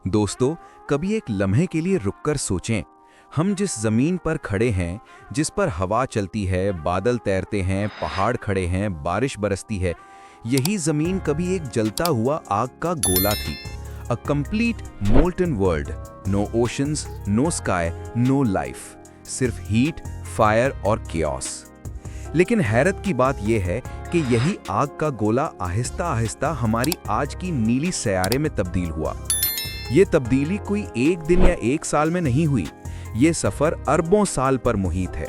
दोस्तों, कभी एक लम्हे के लिए रुककर सोचें, हम जिस जमीन पर खड़े हैं, जिस पर हवा चलती है, बादल तैरते हैं, पहाड़ खड़े हैं, बारिश बरसती है, यही जमीन कभी एक जलता हुआ आग का गोला थी। A complete molten world, no oceans, no sky, no life, सिर्फ हीट, फायर और केओस। लेकिन हैरत की बात यह है कि यही आग का गोला आहिस्ता आहिस्ता हमारी आज की नीली सैयारे में तब्दील हुआ। ये तब्दीली कोई एक दिन या एक साल में नहीं हुई, ये सफ़र अरबों साल पर मुहित है।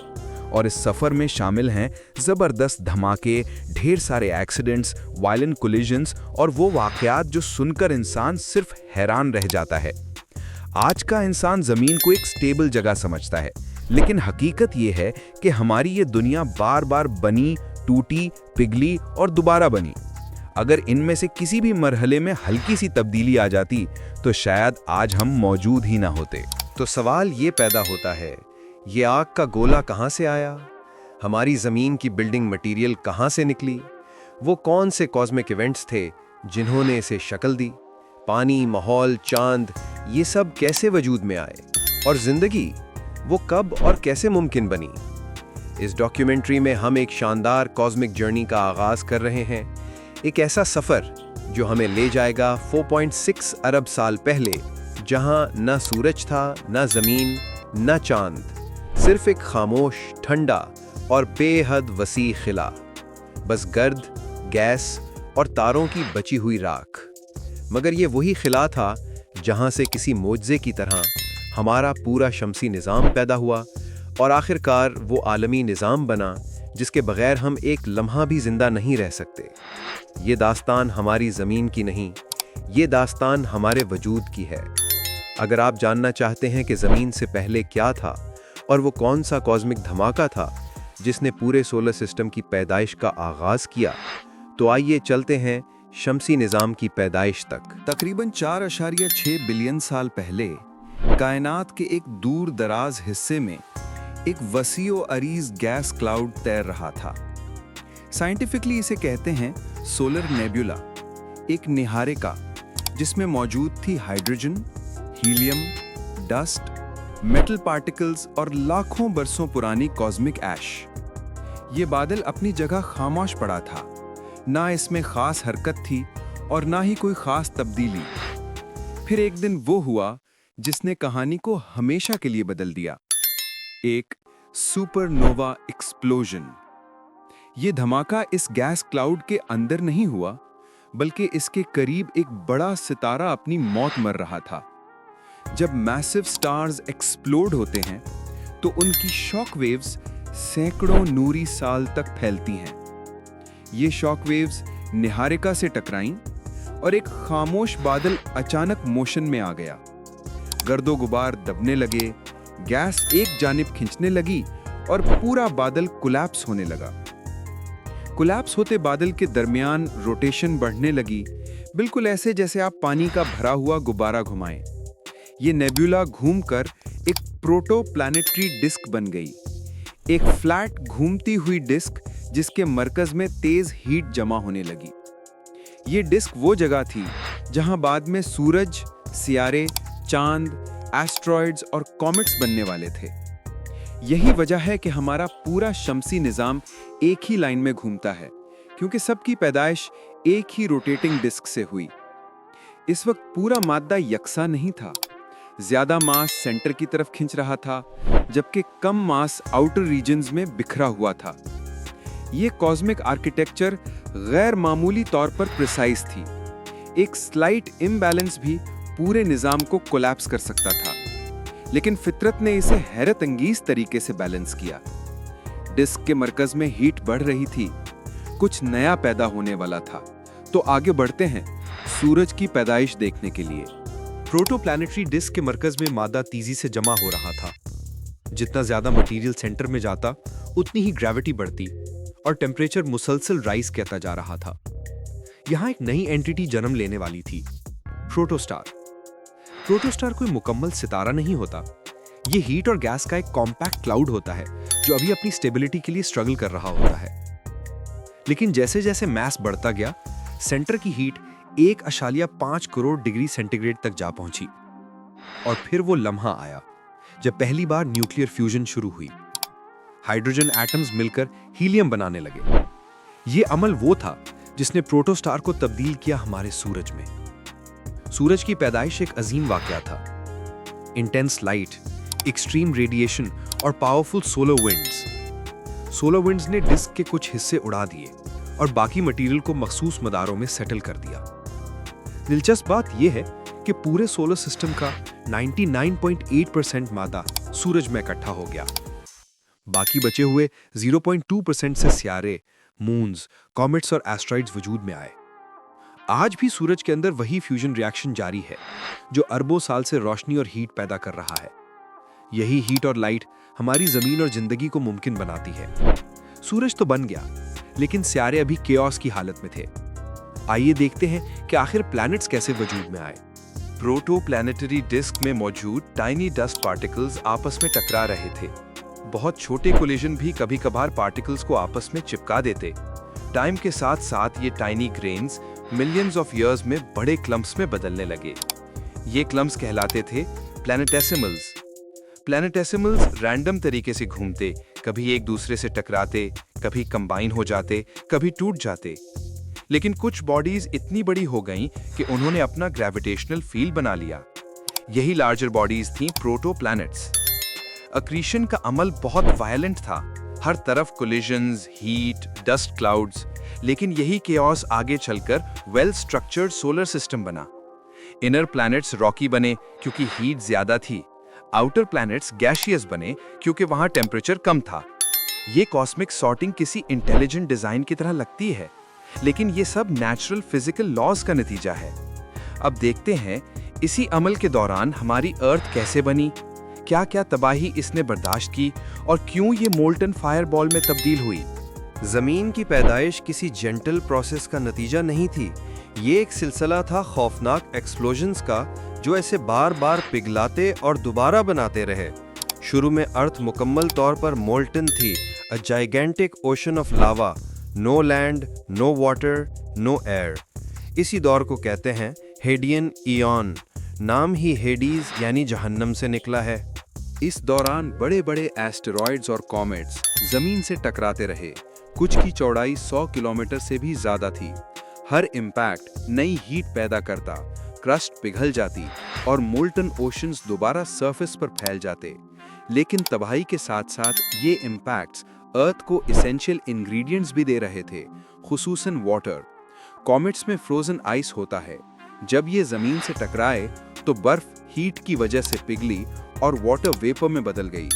और इस सफ़र में शामिल हैं ज़बरदस्त धमाके, ढेर सारे एक्सीडेंट्स, वायलेंट कोलिजन्स और वो वाक़यात जो सुनकर इंसान सिर्फ हैरान रह जाता है। आज का इंसान ज़मीन को एक स्टेबल जगह समझता है, लेकिन हकीकत ये है कि हमारी ये दुनिया बार बार बनी, टूटी, पिघली और दोबारा बनी। अगर इनमें से किसी भी मरहले में हल्की सी तब्दीली आ जाती तो शायद आज हम मौजूद ही ना होते। तो सवाल ये पैदा होता है, ये आग का गोला कहाँ से आया? हमारी ज़मीन की बिल्डिंग मटेरियल कहाँ से निकली? वो कौन से कॉस्मिक इवेंट्स थे जिन्होंने इसे शक्ल दी? पानी, माहौल, चांद, ये सब कैसे वजूद में आए? और ज़िंदगी, वो कब और कैसे मुमकिन बनी? इस डॉक्यूमेंट्री में हम एक शानदार कॉस्मिक जर्नी का आगाज़ कर रहे हैं, एक ऐसा सफ़र जो हमें ले जाएगा 4.6 अरब साल पहले, जहां न सूरज था, न ज़मीन, न चांद, सिर्फ एक खामोश, ठंडा और बेहद वसी खिला, बस गर्द, गैस और तारों की बची हुई राख। मगर ये वही खिला था जहां से किसी मोजज़े की तरह हमारा पूरा शमसी निज़ाम पैदा हुआ और आखिरकार वो आलमी निज़ाम बना जिसके बगैर हम एक लम्हा भी जिंदा नहीं रह सकते। ये दास्तान हमारी ज़मीन की नहीं, ये दास्तान हमारे वजूद की है। अगर आप जानना चाहते हैं कि ज़मीन से पहले क्या था और वो कौन सा कॉस्मिक धमाका था जिसने पूरे सोलर सिस्टम की पैदाइश का आगाज़ किया, तो आइए चलते हैं शमसी निज़ाम की पैदाइश तक। तकरीबन 4.6 बिलियन साल पहले कायनात के एक दूर दराज हिस्से में एक वसीओ अरीज गैस क्लाउड तैर रहा था। साइंटिफिकली इसे कहते हैं सोलर नेबुला, एक निहारिका जिसमें मौजूद थी hydrogen, helium, dust, metal particles और लाखों बरसों पुरानी कॉस्मिक ऐश। ये बादल अपनी जगह खामोश पड़ा था, ना इसमें खास हरकत थी और ना ही कोई खास तब्दीली। फिर एक दिन वो हुआ जिसने कहानी को हमेशा के लिए बदल दिया, एक सुपरनोवा एक्सप्लोजन। ये धमाका इस गैस क्लाउड के अंदर नहीं हुआ, बल्कि इसके करीब एक बड़ा सितारा अपनी मौत मर रहा था। जब मैसिव स्टार्स एक्सप्लोड होते हैं तो उनकी शॉक वेव्स सैकड़ों नूरी साल तक फैलती हैं। ये शॉक वेव्स निहारिका से टकराईं और एक खामोश बादल अचानक मोशन में आ गया। गर्दो गुबार दबने लगे, गैस एक जानिब खींचने लगी और पूरा बादल कोलैप्स होने लगा। कोलैप्स होते बादल के दरमियान रोटेशन बढ़ने लगी, बिल्कुल ऐसे जैसे आप पानी का भरा हुआ गुब्बारा घुमाएं। ये नेबुला घूमकर एक प्रोटोप्लैनेटरी डिस्क बन गई, एक फ्लैट घूमती हुई डिस्क जिसके मरकज में तेज हीट जमा होने लगी। ये डिस्क वो जगह थी जहां बाद में सूरज, सियारे, चांद, एस्ट्रॉइड्स और कॉमेट्स बनने वाले थे। यही वजह है कि हमारा पूरा शमसी निज़ाम एक ही लाइन में घूमता है, क्योंकि सबकी पैदाइश एक ही रोटेटिंग डिस्क से हुई। इस वक्त पूरा मादा यकसा नहीं था, ज्यादा मास सेंटर की तरफ खिंच रहा था, जबकि कम मास आउटर रीजन्स में बिखरा हुआ था। ये कॉस्मिक आर्किटेक्चर गैर मामूली तौर पर प्रिसाइज थी। एक स्लाइट इम्बैलेंस भी पूरे निज़ाम को कोलैप्स कर सकता था, लेकिन फितरत ने इसे हैरत अंगीज तरीके से बैलेंस किया। डिस्क के मरकज में हीट बढ़ रही थी, कुछ नया पैदा होने वाला था। तो आगे बढ़ते हैं सूरज की पैदाइश देखने के लिए। प्रोटोप्लैनेटरी डिस्क के मरकज में मादा तेजी से जमा हो रहा था। जितना ज्यादा मटेरियल सेंटर में जाता, उतनी ही ग्रेविटी बढ़ती और टेम्परेचर मुसलसल राइज करता जा रहा था। यहां एक नई एंटिटी जन्म लेने वाली थी, प्रोटोस्टार। प्रोटोस्टार कोई मुकम्मल सितारा नहीं होता, ये हीट और गैस का एक कॉम्पैक्ट क्लाउड होता है जो अभी अपनी स्टेबिलिटी के लिए स्ट्रगल कर रहा होता है। लेकिन जैसे जैसे मास बढ़ता गया, सेंटर की हीट 1.5 करोड़ डिग्री सेंटीग्रेड तक जा पहुंची। और फिर वो लम्हा आया जब पहली बार न्यूक्लियर फ्यूजन शुरू हुई। हाइड्रोजन एटम्स मिलकर हीलियम बनाने लगे। ये अमल वो था जिसने प्रोटोस्टार को तब्दील किया हमारे सूरज में। सूरज की पैदाइश एक अजीम वाकया था। इंटेंस लाइट, एक्सट्रीम रेडिएशन और powerful solar winds. Solar winds ने डिस्क के कुछ हिस्से उड़ा दिए और बाकी मटेरियल को मखसूस मदारों में सेटल कर दिया। दिलचस्प बात यह है कि पूरे सोलर सिस्टम का 99.8% मादा सूरज में इकट्ठा हो गया। बाकी बचे हुए 0.2% से सियारे, मून्स, कॉमेट्स और एस्ट्रॉइड्स वजूद में आए। आज भी सूरज के अंदर वही फ्यूजन रिएक्शन जारी है जो अरबों साल से रोशनी और हीट पैदा कर रहा है। यही हीट और लाइट हमारी जमीन और जिंदगी को मुमकिन बनाती है। सूरज तो बन गया, लेकिन सियारे अभी केओस की हालत में थे। आइए देखते हैं कि आखिर प्लैनेट्स कैसे वजूद में आए। प्रोटोप्लैनेटरी डिस्क में मौजूद टाइनी डस्ट पार्टिकल्स आपस में टकरा रहे थे। बहुत छोटे कोलिजन भी कभी-कभार पार्टिकल्स को आपस में चिपका देते। टाइम के साथ साथ ये tiny grains millions of years में बड़े क्लम्प्स में बदलने लगे। ये क्लम्प्स कहलाते थे प्लैनेटेसिमल्स। प्लैनेटेसिमल्स रैंडम तरीके से घूमते, कभी एक दूसरे से टकराते, कभी कंबाइन हो जाते, कभी टूट जाते। लेकिन कुछ बॉडीज इतनी बड़ी हो गईं कि उन्होंने अपना ग्रेविटेशनल फील्ड बना लिया। यही लार्जर बॉडीज थीं प्रोटोप्लैनेट्स। अक्रीशन का अमल बहुत वायलेंट था। हर तरफ कोलिजन्स, हीट, डस्ट क्लाउड्स। लेकिन यही केओस आगे चलकर वेल स्ट्रक्चर्ड सोलर सिस्टम बना। इनर प्लैनेट्स रॉकी बने क्योंकि हीट ज्यादा थी। आउटर प्लैनेट्स गैशियस बने क्योंकि वहां टेम्परेचर कम था। ये कॉस्मिक सॉर्टिंग किसी इंटेलिजेंट डिजाइन की तरह लगती है, लेकिन ये सब नेचुरल फिजिकल लॉज का नतीजा है। अब देखते हैं इसी अमल के दौरान हमारी अर्थ कैसे बनी, क्या क्या तबाही इसने बर्दाश्त की और क्यों ये मोल्टन फायरबॉल में तब्दील हुई। जमीन की पैदाइश किसी जेंटल प्रोसेस का नतीजा नहीं थी। ये एक सिलसिला था खौफनाक एक्सप्लोजन्स का, जो ऐसे बार बार पिघलाते और दोबारा बनाते रहे। शुरू में अर्थ मुकम्मल तौर पर मोल्टन थी, a gigantic ocean of lava, no land, no water, no air. इसी दौर को कहते हैं हेडियन ईयन। नाम ही हेडीज यानी जहन्नम से निकला है। इस दौरान बड़े बड़े एस्टेरॉइड्स और कॉमेट्स जमीन से टकराते रहे। कुछ की चौड़ाई 100 किलोमीटर से भी ज्यादा थी। हर इम्पैक्ट नई हीट पैदा करता, क्रस्ट पिघल जाती और मोल्टन ओशंस दोबारा सरफेस पर फैल जाते। लेकिन तबाही के साथ साथ ये इम्पैक्ट्स अर्थ को एसेंशियल इंग्रेडिएंट्स भी दे रहे थे, खुसूसन वाटर। कॉमेट्स में फ्रोजन आइस होता है। जब ये जमीन से टकराए तो बर्फ हीट की वजह से पिघली और वाटर वेपर में बदल गई।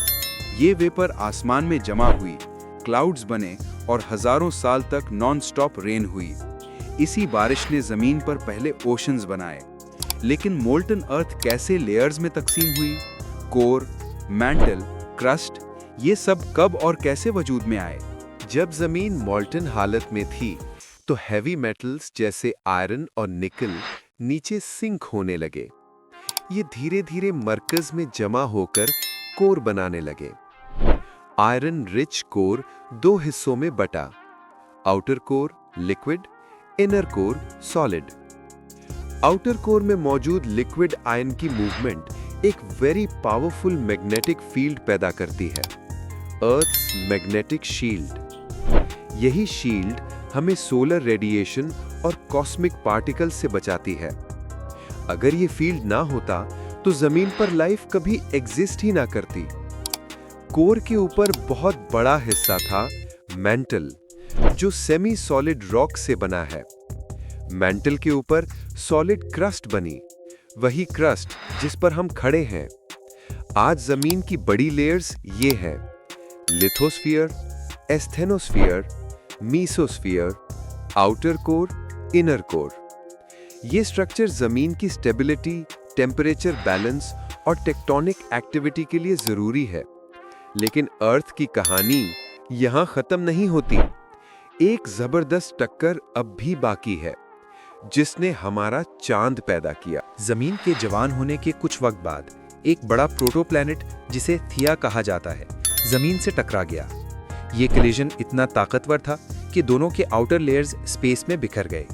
ये वेपर आसमान में जमा हुई, क्लाउड्स बने और हजारों साल तक नॉन स्टॉप रेन हुई। इसी बारिश ने जमीन पर पहले ओशंस बनाए। लेकिन मोल्टन अर्थ कैसे लेयर्स में तकसीम हुई? कोर, मैंटल, क्रस्ट, ये सब कब और कैसे वजूद में आए? जब जमीन मोल्टन हालत में थी तो हैवी मेटल्स जैसे आयरन और निकल नीचे सिंक होने लगे। ये धीरे धीरे मरकज में जमा होकर कोर बनाने लगे। आयरन रिच कोर दो हिस्सों में बटा, outer core liquid, inner core solid. Outer core में मौजूद लिक्विड आयन की मूवमेंट एक वेरी पावरफुल मैग्नेटिक फील्ड पैदा करती है, अर्थ्स मैग्नेटिक शील्ड। यही शील्ड हमें सोलर रेडिएशन और कॉस्मिक पार्टिकल्स से बचाती है। अगर ये फील्ड ना होता तो जमीन पर लाइफ कभी एग्जिस्ट ही ना करती। कोर के ऊपर बहुत बड़ा हिस्सा था मैंटल, जो सेमी सॉलिड रॉक से बना है। मैंटल के ऊपर सॉलिड क्रस्ट बनी, वही क्रस्ट जिस पर हम खड़े हैं। आज जमीन की बड़ी लेयर्स ये हैं: lithosphere, asthenosphere, mesosphere, outer core, inner core. ये स्ट्रक्चर जमीन की स्टेबिलिटी, टेम्परेचर बैलेंस और टेक्टोनिक एक्टिविटी के लिए जरूरी है। लेकिन अर्थ की कहानी यहां खत्म नहीं होती। एक जबरदस्त टक्कर अब भी बाकी है, जिसने हमारा चांद पैदा किया। जमीन के जवान होने के कुछ वक्त बाद एक बड़ा प्रोटोप्लैनेट, जिसे थिया कहा जाता है, जमीन से टकरा गया। ये कोलिजन इतना ताकतवर था कि दोनों के आउटर लेयर्स स्पेस में बिखर गए।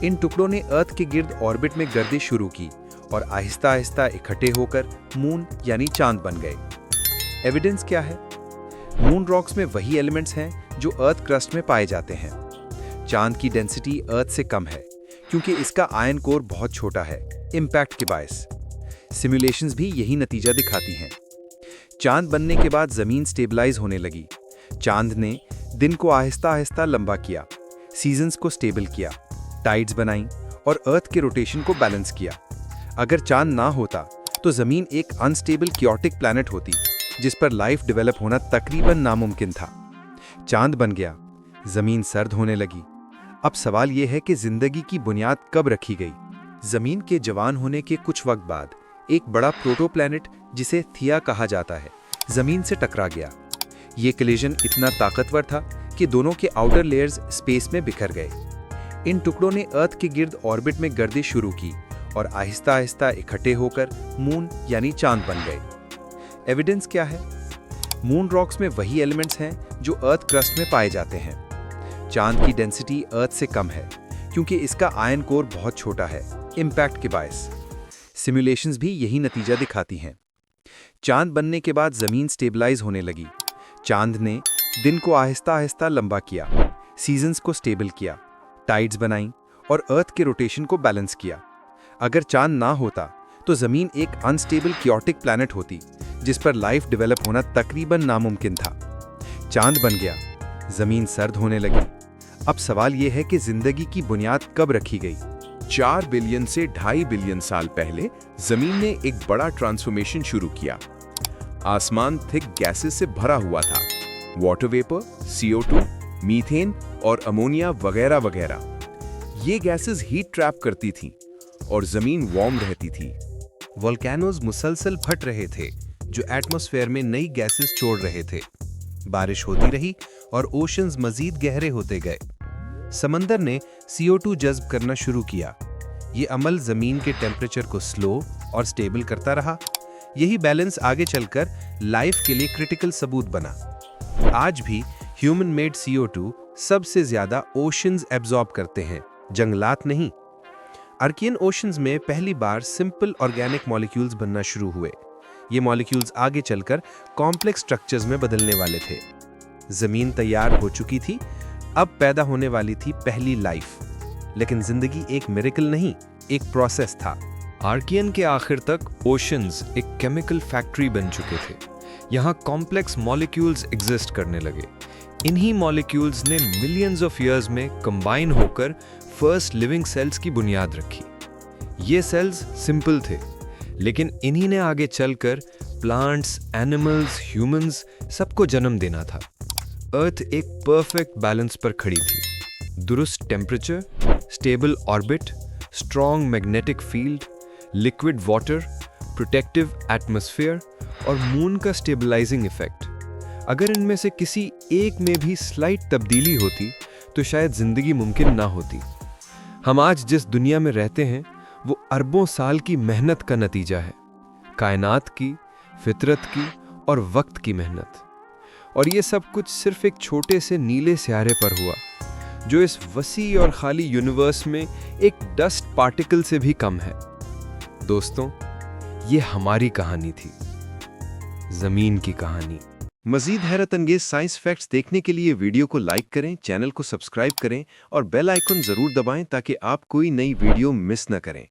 इन टुकड़ों ने अर्थ के गिर्द ऑर्बिट में गर्दिश शुरू की और आहिस्ता आहिस्ता इकट्ठे होकर मून यानी चांद बन गए। एविडेंस क्या है? मून रॉक्स में वही एलिमेंट्स हैं जो अर्थ क्रस्ट में पाए जाते हैं। चांद की डेंसिटी अर्थ से कम है क्योंकि इसका आयन कोर बहुत छोटा है, इम्पैक्ट के बायस। सिमुलेशंस भी यही नतीजा दिखाती हैं। चांद बनने के बाद जमीन स्टेबलाइज होने लगी। चांद ने दिन को आहिस्ता आहिस्ता लंबा किया, सीजन्स को स्टेबल किया, टाइड्स बनाई और अर्थ के रोटेशन को बैलेंस किया। अगर चांद ना होता तो जमीन एक अनस्टेबल क्योटिक प्लैनेट होती जिस पर लाइफ डेवलप होना तकरीबन नामुमकिन था। चांद बन गया, जमीन सर्द होने लगी। अब सवाल यह है कि जिंदगी की बुनियाद कब रखी गई? जमीन के जवान होने के कुछ वक्त बाद एक बड़ा प्रोटोप्लैनेट जिसे थिया कहा जाता है जमीन से टकरा गया। ये कलिजन इतना ताकतवर था कि दोनों के आउटर लेयर्स स्पेस में बिखर गए। इन टुकड़ों ने अर्थ के गिर्द ऑर्बिट में गर्दिश शुरू की और आहिस्ता आहिस्ता इकट्ठे होकर मून यानी चांद बन गए। एविडेंस क्या है? मून रॉक्स में वही एलिमेंट्स हैं जो अर्थ क्रस्ट में पाए जाते हैं। चांद की डेंसिटी अर्थ से कम है क्योंकि इसका आयन कोर बहुत छोटा है, इम्पैक्ट के बायस। सिमुलेशंस भी यही नतीजा दिखाती हैं। चांद बनने के बाद जमीन स्टेबलाइज होने लगी। चांद ने दिन को आहिस्ता आहिस्ता लंबा किया, सीजन्स को स्टेबल किया, टाइड्स बनाई और अर्थ के रोटेशन को बैलेंस किया। अगर चांद ना होता तो जमीन एक अनस्टेबल क्योटिक प्लैनेट होती जिस पर लाइफ डेवलप होना तकरीबन नामुमकिन था। चांद बन गया, जमीन सर्द होने लगी। अब सवाल यह है कि जिंदगी की बुनियाद कब रखी गई? 4 बिलियन से 2.5 बिलियन साल पहले जमीन ने एक बड़ा ट्रांसफॉर्मेशन शुरू किया। आसमान थिक गैसेस से भरा हुआ था, वाटर वेपर, CO2, मीथेन और अमोनिया वगैरह वगैरह। ये गैसेस हीट ट्रैप करती थीं और जमीन वार्म रहती थी। वोल्केनोज मुसलसल फट रहे थे जो एटमॉस्फेयर में नई गैसेस छोड़ रहे थे। बारिश होती रही और ओशंस मजीद गहरे होते गए। समंदर ने CO2 जज्ब करना शुरू किया। ये अमल जमीन के टेम्परेचर को स्लो और स्टेबल करता रहा। यही बैलेंस आगे चलकर लाइफ के लिए क्रिटिकल सबूत बना। आज भी ह्यूमन मेड CO2 सबसे ज्यादा ओशंस एब्जॉर्ब करते हैं, जंगलात नहीं। आर्कियन ओशंस में पहली बार सिंपल ऑर्गेनिक मॉलिक्यूल्स बनना शुरू हुए। ये मॉलिक्यूल्स आगे चलकर कॉम्प्लेक्स स्ट्रक्चर्स में बदलने वाले थे। जमीन तैयार हो चुकी थी, अब पैदा होने वाली थी पहली लाइफ। लेकिन जिंदगी एक मिरेकल नहीं, एक प्रोसेस था। आर्कियन के आखिर तक ओशंस एक केमिकल फैक्ट्री बन चुके थे। यहाँ कॉम्प्लेक्स मॉलिक्यूल्स एग्जिस्ट करने लगे। इन्हीं मॉलिक्यूल्स ने मिलियंस ऑफ ईयर्स में कंबाइन होकर फर्स्ट लिविंग सेल्स की बुनियाद रखी। ये सेल्स सिंपल थे, लेकिन इन्हीं ने आगे चलकर प्लांट्स, एनिमल्स, ह्यूमंस सबको जन्म देना था। अर्थ एक परफेक्ट बैलेंस पर खड़ी थी। दुरुस्त temperature, stable orbit, strong magnetic field, liquid water, protective atmosphere और मून का स्टेबलाइजिंग इफेक्ट। अगर इनमें से किसी एक में भी स्लाइट तब्दीली होती तो शायद जिंदगी मुमकिन ना होती। हम आज जिस दुनिया में रहते हैं वो अरबों साल की मेहनत का नतीजा है। कायनात की, फितरत की और वक्त की मेहनत। और ये सब कुछ सिर्फ एक छोटे से नीले सियारे पर हुआ जो इस वसी और खाली यूनिवर्स में एक डस्ट पार्टिकल से भी कम है। दोस्तों, ये हमारी कहानी थी, जमीन की कहानी। मजीद हैरत अंगेज साइंस फैक्ट्स देखने के लिए वीडियो को लाइक करें, चैनल को सब्सक्राइब करें और बेल आइकन जरूर दबाएं ताकि आप कोई नई वीडियो मिस न करें।